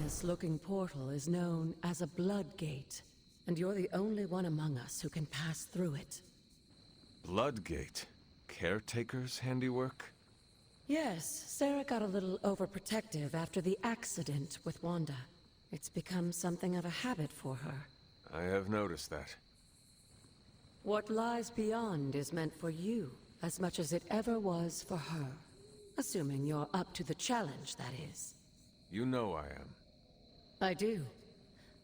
ominous-looking portal is known as a blood gate, and you're the only one among us who can pass through it. Bloodgate? Caretaker's handiwork? Yes, Sarah got a little overprotective after the accident with Wanda. It's become something of a habit for her. I have noticed that. What lies beyond is meant for you, as much as it ever was for her. Assuming you're up to the challenge, that is. You know I am. I do.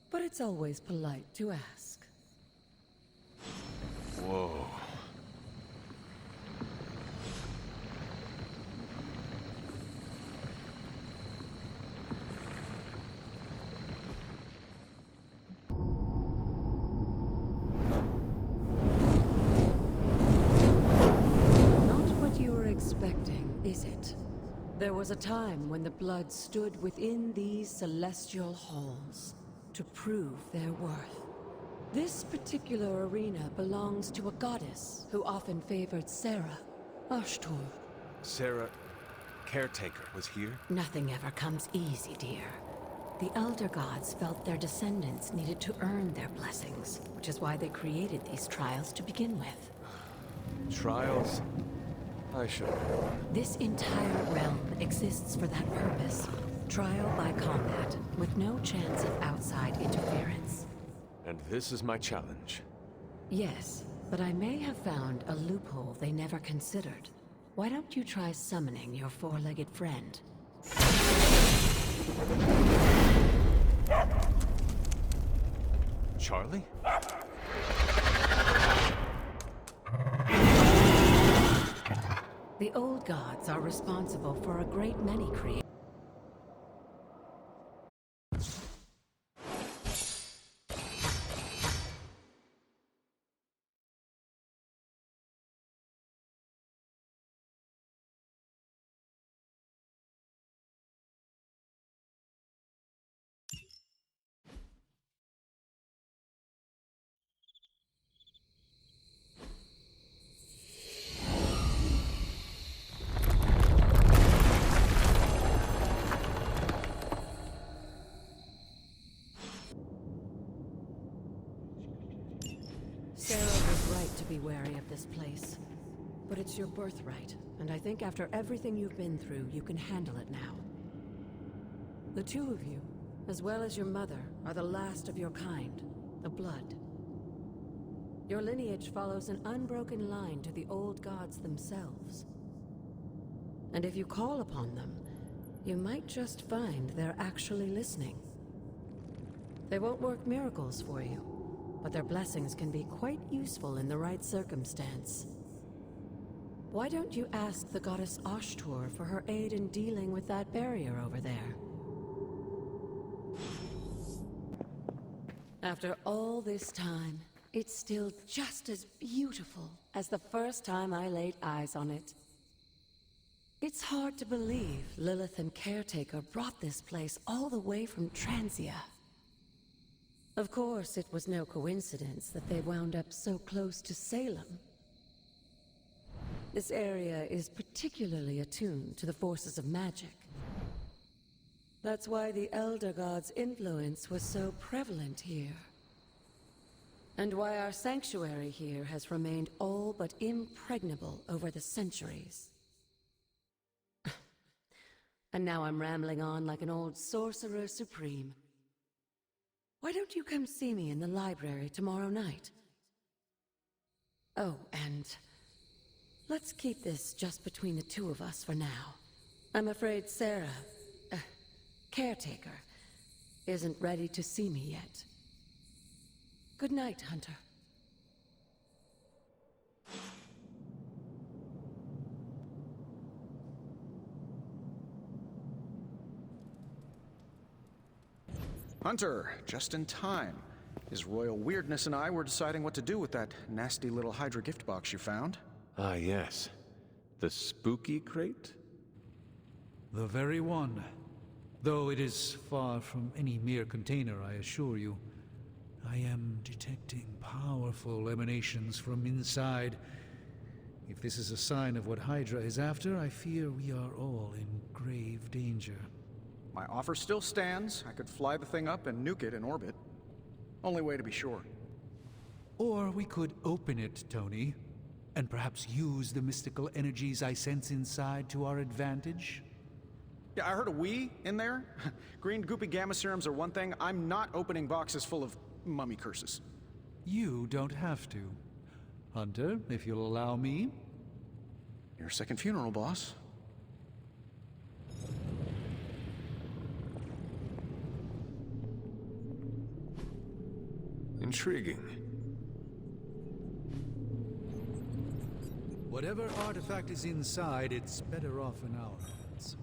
But it's always polite to ask. Whoa. Is it? There was a time when the blood stood within these celestial halls to prove their worth. This particular arena belongs to a goddess who often favored Sarah, Ashtur. Sarah, Caretaker, was here? Nothing ever comes easy, dear. The Elder Gods felt their descendants needed to earn their blessings, which is why they created these trials to begin with. Trials? I should have known. This entire realm exists for that purpose. Trial by combat, with no chance of outside interference. And this is my challenge. Yes, but I may have found a loophole they never considered. Why don't you try summoning your four-legged friend? Charlie? The old gods are responsible for a great many creations. Sarah was right to be wary of this place. But it's your birthright, and I think after everything you've been through, you can handle it now. The two of you, as well as your mother, are the last of your kind, the Blood. Your lineage follows an unbroken line to the old gods themselves. And if you call upon them, you might just find they're actually listening. They won't work miracles for you, but their blessings can be quite useful in the right circumstance. Why don't you ask the goddess Ashtur for her aid in dealing with that barrier over there? After all this time, it's still just as beautiful as the first time I laid eyes on it. It's hard to believe Lilith and Caretaker brought this place all the way from Transia. Of course, it was no coincidence that they wound up so close to Salem. This area is particularly attuned to the forces of magic. That's why the Elder God's influence was so prevalent here. And why our sanctuary here has remained all but impregnable over the centuries. And now I'm rambling on like an old sorcerer supreme. Why don't you come see me in the library tomorrow night? Oh, and let's keep this just between the two of us for now. I'm afraid Sarah, Caretaker, isn't ready to see me yet. Good night, Hunter. Hunter, just in time. His royal weirdness and I were deciding what to do with that nasty little hydra gift box you found. Ah, yes. The spooky crate? The very one. Though it is far from any mere container, I assure you. I am detecting powerful emanations from inside. If this is a sign of what Hydra is after, I fear we are all in grave danger. My offer still stands. I could fly the thing up and nuke it in orbit. Only way to be sure. Or we could open it, Tony, and perhaps use the mystical energies I sense inside to our advantage. Yeah, I heard a we in there. Green goopy gamma serums are one thing. I'm not opening boxes full of mummy curses. You don't have to. Hunter, if you'll allow me. Your second funeral, boss. Intriguing. Whatever artifact is inside, it's better off in our hands.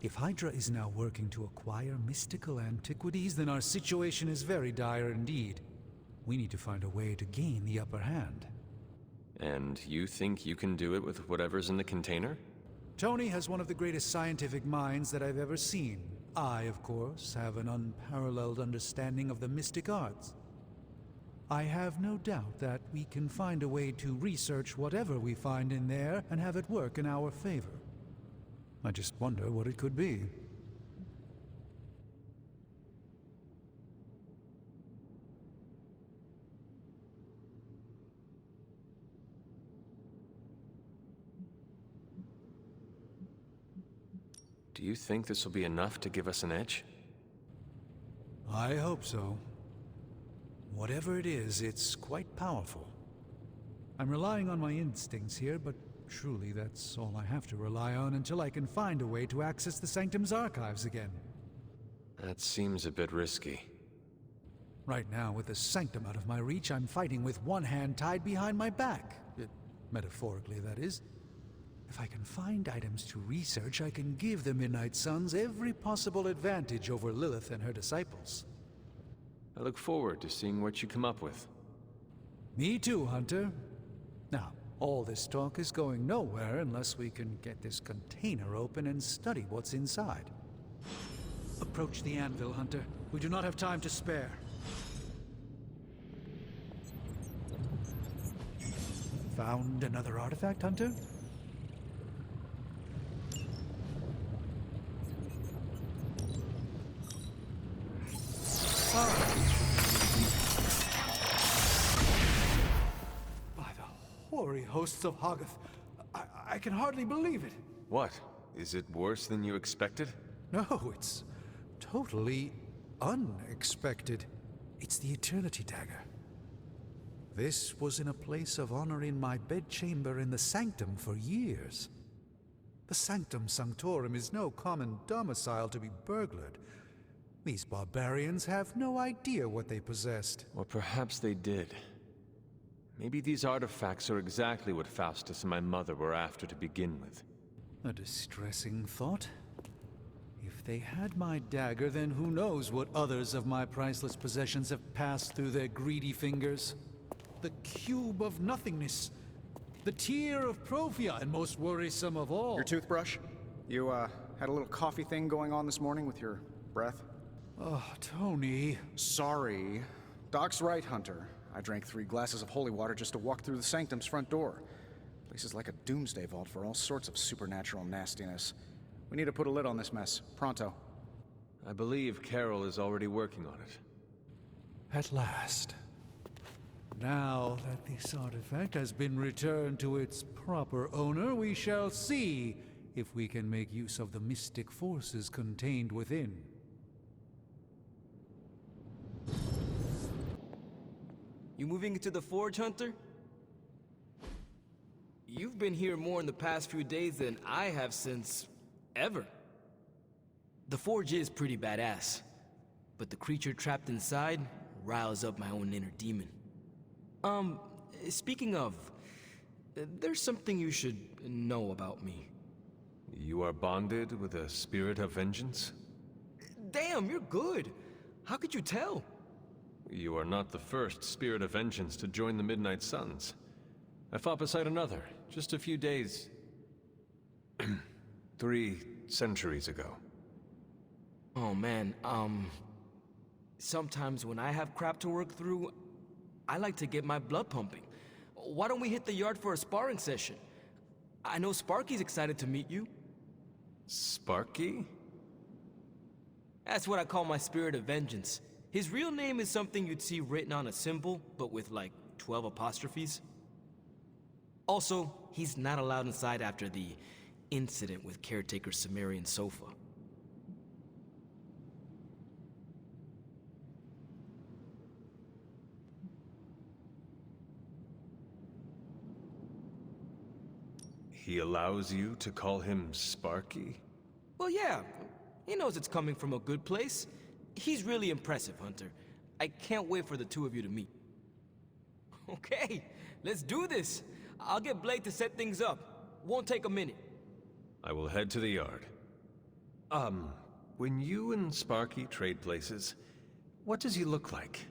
If Hydra is now working to acquire mystical antiquities, then our situation is very dire indeed. We need to find a way to gain the upper hand. And you think you can do it with whatever's in the container? Tony has one of the greatest scientific minds that I've ever seen. I, of course, have an unparalleled understanding of the mystic arts. I have no doubt that we can find a way to research whatever we find in there and have it work in our favor. I just wonder what it could be. Do you think this will be enough to give us an edge? I hope so. Whatever it is, it's quite powerful. I'm relying on my instincts here, but truly that's all I have to rely on until I can find a way to access the Sanctum's archives again. That seems a bit risky. Right now, with the Sanctum out of my reach, I'm fighting with one hand tied behind my back. Metaphorically, that is. If I can find items to research, I can give the Midnight Suns every possible advantage over Lilith and her disciples. I look forward to seeing what you come up with. Me too, Hunter. Now, all this talk is going nowhere unless we can get this container open and study what's inside. Approach the anvil, Hunter. We do not have time to spare. Found another artifact, Hunter? By the hoary hosts of Agatha, I can hardly believe it. What? Is it worse than you expected? No, it's totally unexpected. It's the Eternity Dagger. This was in a place of honor in my bedchamber in the Sanctum for years. The Sanctum Sanctorum is no common domicile to be burglared. These barbarians have no idea what they possessed. Or perhaps they did. Maybe these artifacts are exactly what Faustus and my mother were after to begin with. A distressing thought. If they had my dagger, then who knows what others of my priceless possessions have passed through their greedy fingers. The cube of nothingness. The tear of Prophia, and most worrisome of all. Your toothbrush? You, had a little coffee thing going on this morning with your breath? Oh, Tony. Sorry. Doc's right, Hunter. I drank 3 glasses of holy water just to walk through the Sanctum's front door. Place is like a doomsday vault for all sorts of supernatural nastiness. We need to put a lid on this mess. Pronto. I believe Carol is already working on it. At last. Now that this artifact has been returned to its proper owner, we shall see if we can make use of the mystic forces contained within. You moving into the Forge, Hunter? You've been here more in the past few days than I have since... ever. The Forge is pretty badass, but the creature trapped inside riles up my own inner demon. Speaking of, there's something you should know about me. You are bonded with a spirit of vengeance? Damn, you're good. How could you tell? You are not the first spirit of vengeance to join the Midnight Suns. I fought beside another, just a few days... 3 centuries ago. Oh man, sometimes when I have crap to work through, I like to get my blood pumping. Why don't we hit the yard for a sparring session? I know Sparky's excited to meet you. Sparky? That's what I call my spirit of vengeance. His real name is something you'd see written on a symbol, but with like 12 apostrophes. Also, he's not allowed inside after the incident with caretaker Sumerian sofa. He allows you to call him Sparky? Well, yeah. He knows it's coming from a good place. He's really impressive, Hunter. I can't wait for the two of you to meet. Okay, let's do this. I'll get Blake to set things up. Won't take a minute. I will head to the yard. When you and Sparky trade places, what does he look like?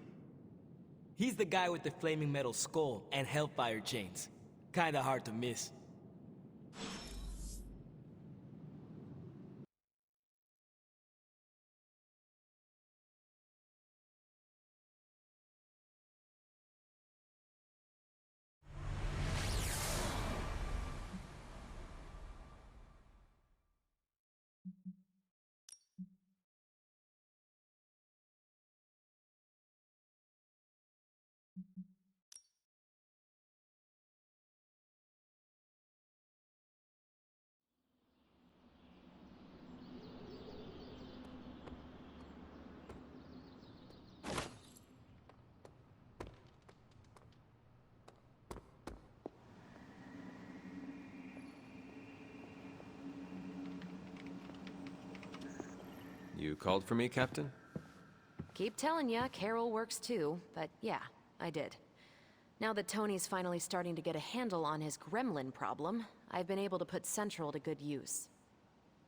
He's the guy with the flaming metal skull and hellfire chains. Kinda hard to miss. You called for me, Captain? Keep telling ya, Carol works too, but yeah, I did. Now that Tony's finally starting to get a handle on his gremlin problem, I've been able to put Central to good use.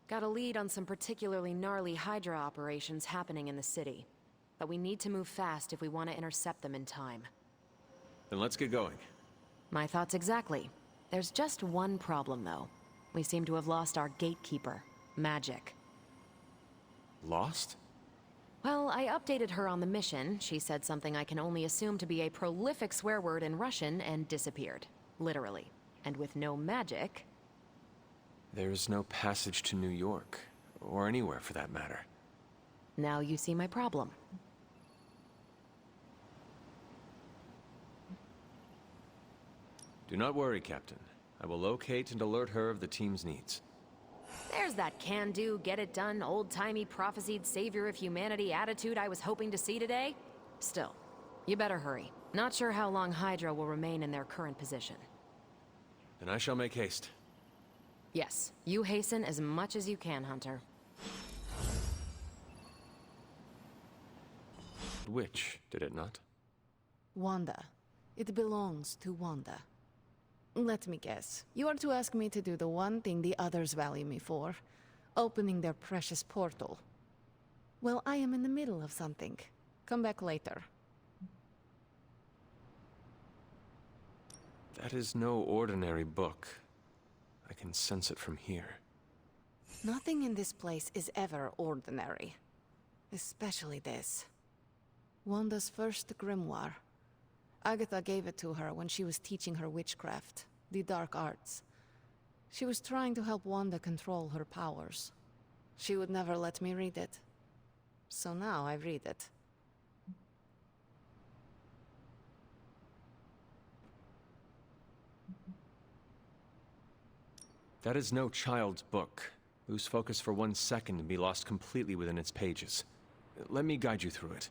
Got a lead on some particularly gnarly hydra operations happening in the city. But we need to move fast if we want to intercept them in time. Then let's get going. My thoughts exactly. There's just one problem, though. We seem to have lost our gatekeeper, Magic. Lost? Well, I updated her on the mission. She said something I can only assume to be a prolific swear word in Russian and disappeared. Literally. And with no magic... There's no passage to New York, or anywhere for that matter. Now you see my problem. Do not worry, Captain. I will locate and alert her of the team's needs. There's that can-do, get-it-done, old-timey prophesied savior of humanity attitude I was hoping to see today. Still, you better hurry. Not sure how long Hydra will remain in their current position. Then I shall make haste. Yes, you hasten as much as you can, Hunter. Which, did it not? Wanda. It belongs to Wanda. Let me guess. You are to ask me to do the one thing the others value me for. Opening their precious portal. Well, I am in the middle of something. Come back later. That is no ordinary book. I can sense it from here. Nothing in this place is ever ordinary. Especially this. Wanda's first grimoire. Agatha gave it to her when she was teaching her witchcraft, the dark arts. She was trying to help Wanda control her powers. She would never let me read it. So now I read it. That is no child's book. Lose focus for 1 second and be lost completely within its pages. Let me guide you through it.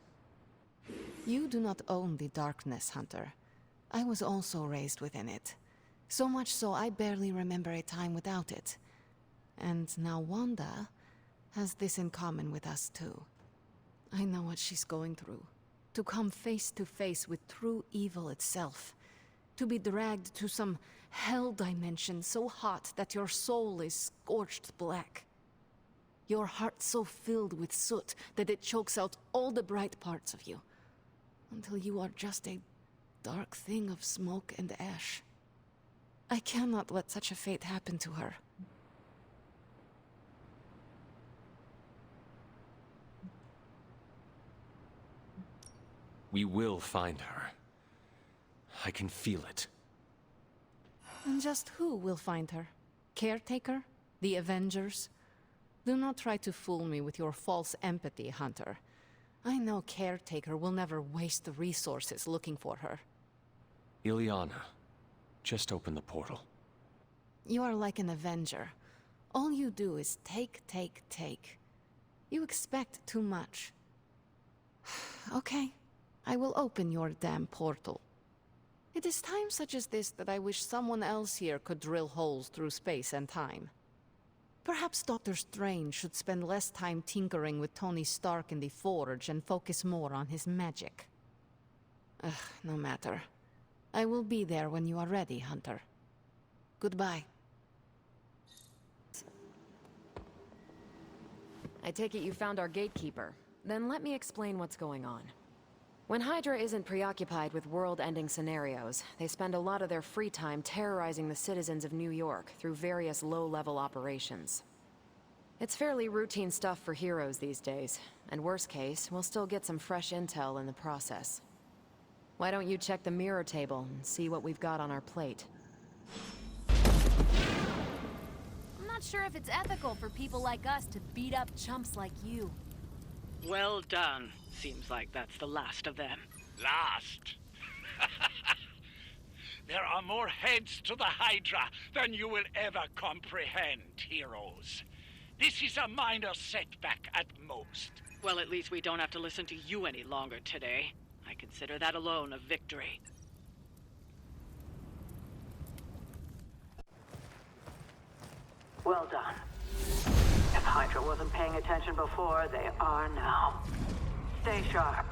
You do not own the darkness, Hunter. I was also raised within it. So much so I barely remember a time without it. And now Wanda has this in common with us too. I know what she's going through. To come face to face with true evil itself. To be dragged to some hell dimension so hot that your soul is scorched black. Your heart so filled with soot that it chokes out all the bright parts of you. Until you are just a dark thing of smoke and ash. I cannot let such a fate happen to her. We will find her. I can feel it. And just who will find her? Caretaker? The Avengers? Do not try to fool me with your false empathy, Hunter. I know Caretaker will never waste the resources looking for her. Ileana, just open the portal. You are like an Avenger. All you do is take, take, take. You expect too much. Okay, I will open your damn portal. It is times such as this that I wish someone else here could drill holes through space and time. Perhaps Doctor Strange should spend less time tinkering with Tony Stark in the Forge and focus more on his magic. No matter. I will be there when you are ready, Hunter. Goodbye. I take it you found our gatekeeper. Then let me explain what's going on. When Hydra isn't preoccupied with world-ending scenarios, they spend a lot of their free time terrorizing the citizens of New York through various low-level operations. It's fairly routine stuff for heroes these days, and worst case, we'll still get some fresh intel in the process. Why don't you check the mirror table and see what we've got on our plate? I'm not sure if it's ethical for people like us to beat up chumps like you. Well done. Seems like that's the last of them. Last? There are more heads to the Hydra than you will ever comprehend, heroes. This is a minor setback at most. Well, at least we don't have to listen to you any longer today. I consider that alone a victory. Well done. If Hydra wasn't paying attention before, they are now. Stay sharp.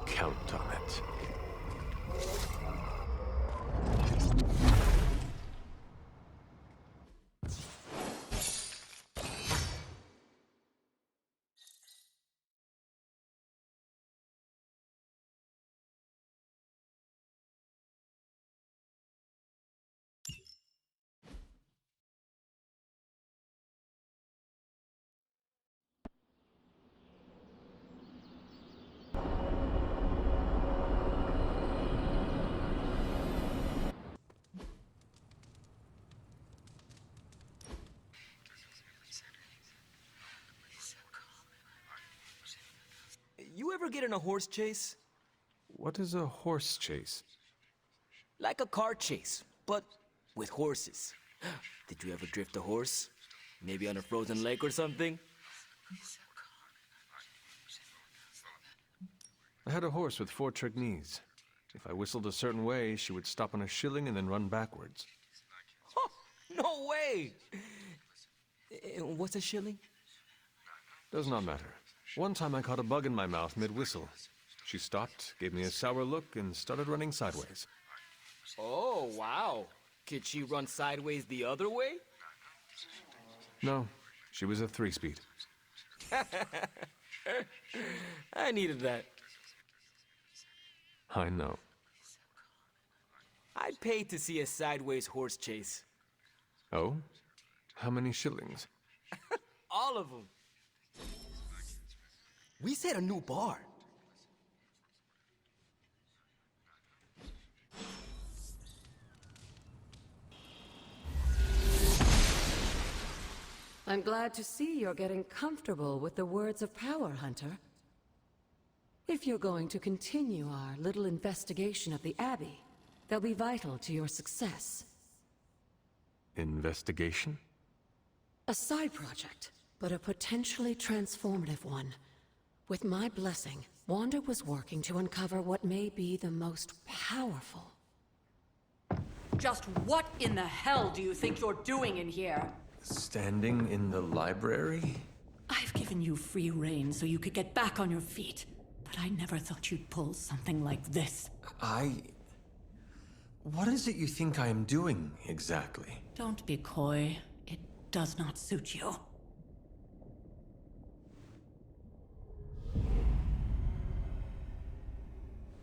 Count on it. You ever get in a horse chase? What is a horse chase? Like a car chase, but with horses. Did you ever drift a horse? Maybe on a frozen lake or something? I had a horse with 4 trignees. If I whistled a certain way, she would stop on a shilling and then run backwards. Oh, no way! What's a shilling? Does not matter. One time I caught a bug in my mouth mid-whistle. She stopped, gave me a sour look, and started running sideways. Oh, wow. Could she run sideways the other way? No, she was a 3-speed. I needed that. I know. I'd pay to see a sideways horse chase. Oh? How many shillings? All of them. We set a new bar. I'm glad to see you're getting comfortable with the words of power, Hunter. If you're going to continue our little investigation of the Abbey, they'll be vital to your success. Investigation? A side project, but a potentially transformative one. With my blessing, Wanda was working to uncover what may be the most powerful. Just what in the hell do you think you're doing in here? Standing in the library? I've given you free rein so you could get back on your feet, but I never thought you'd pull something like this. What is it you think I am doing, exactly? Don't be coy. It does not suit you.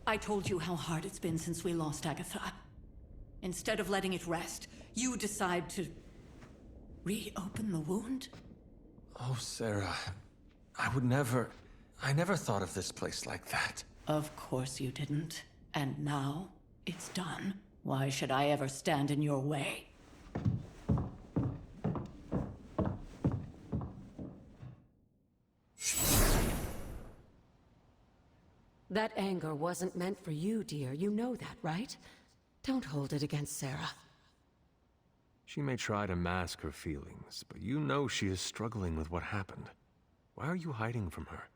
I told you how hard it's been since we lost Agatha. Instead of letting it rest, You decide to reopen the wound? Oh, Sarah. I never thought of this place like that. Of course you didn't. And now it's done. Why should I ever stand in your way? That anger wasn't meant for you, dear. You know that, right? Don't hold it against Sarah. She may try to mask her feelings, but you know she is struggling with what happened. Why are you hiding from her?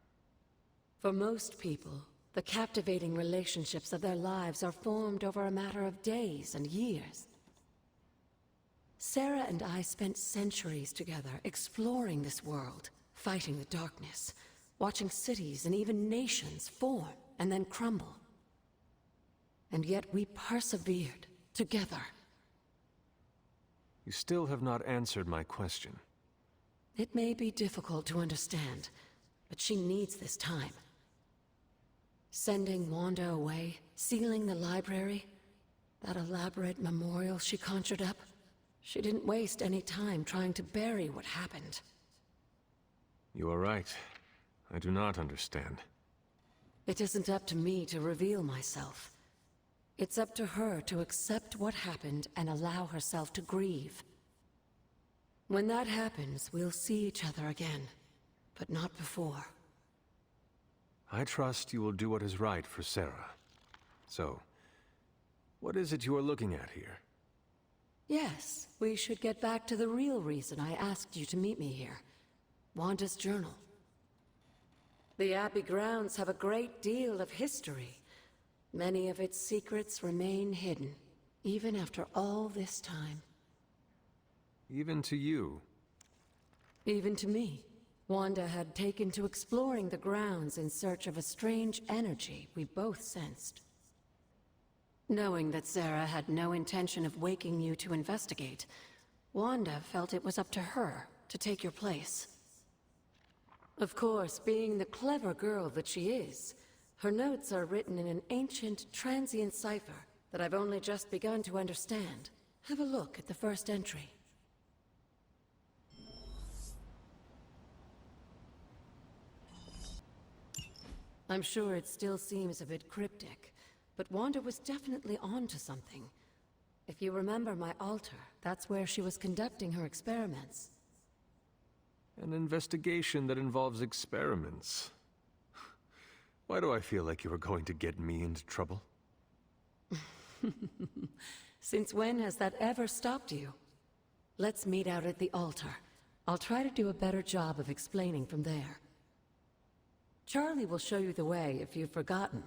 For most people, the captivating relationships of their lives are formed over a matter of days and years. Sarah and I spent centuries together exploring this world, fighting the darkness, watching cities and even nations form and then crumble. And yet we persevered together. You still have not answered my question. It may be difficult to understand, but she needs this time. Sending Wanda away, sealing the library, that elaborate memorial she conjured up, she didn't waste any time trying to bury what happened. You are right. I do not understand. It isn't up to me to reveal myself. It's up to her to accept what happened and allow herself to grieve. When that happens, we'll see each other again, but not before. I trust you will do what is right for Sarah. So, what is it you are looking at here? Yes, we should get back to the real reason I asked you to meet me here. Wanda's journal. The Abbey grounds have a great deal of history. Many of its secrets remain hidden, even after all this time. Even to you? Even to me. Wanda had taken to exploring the grounds in search of a strange energy we both sensed. Knowing that Sarah had no intention of waking you to investigate, Wanda felt it was up to her to take your place. Of course, being the clever girl that she is, her notes are written in an ancient, transient cipher that I've only just begun to understand. Have a look at the first entry. I'm sure it still seems a bit cryptic, but Wanda was definitely onto something. If you remember my altar, that's where she was conducting her experiments. An investigation that involves experiments. Why do I feel like you are going to get me into trouble? Since when has that ever stopped you? Let's meet out at the altar. I'll try to do a better job of explaining from there. Charlie will show you the way if you've forgotten.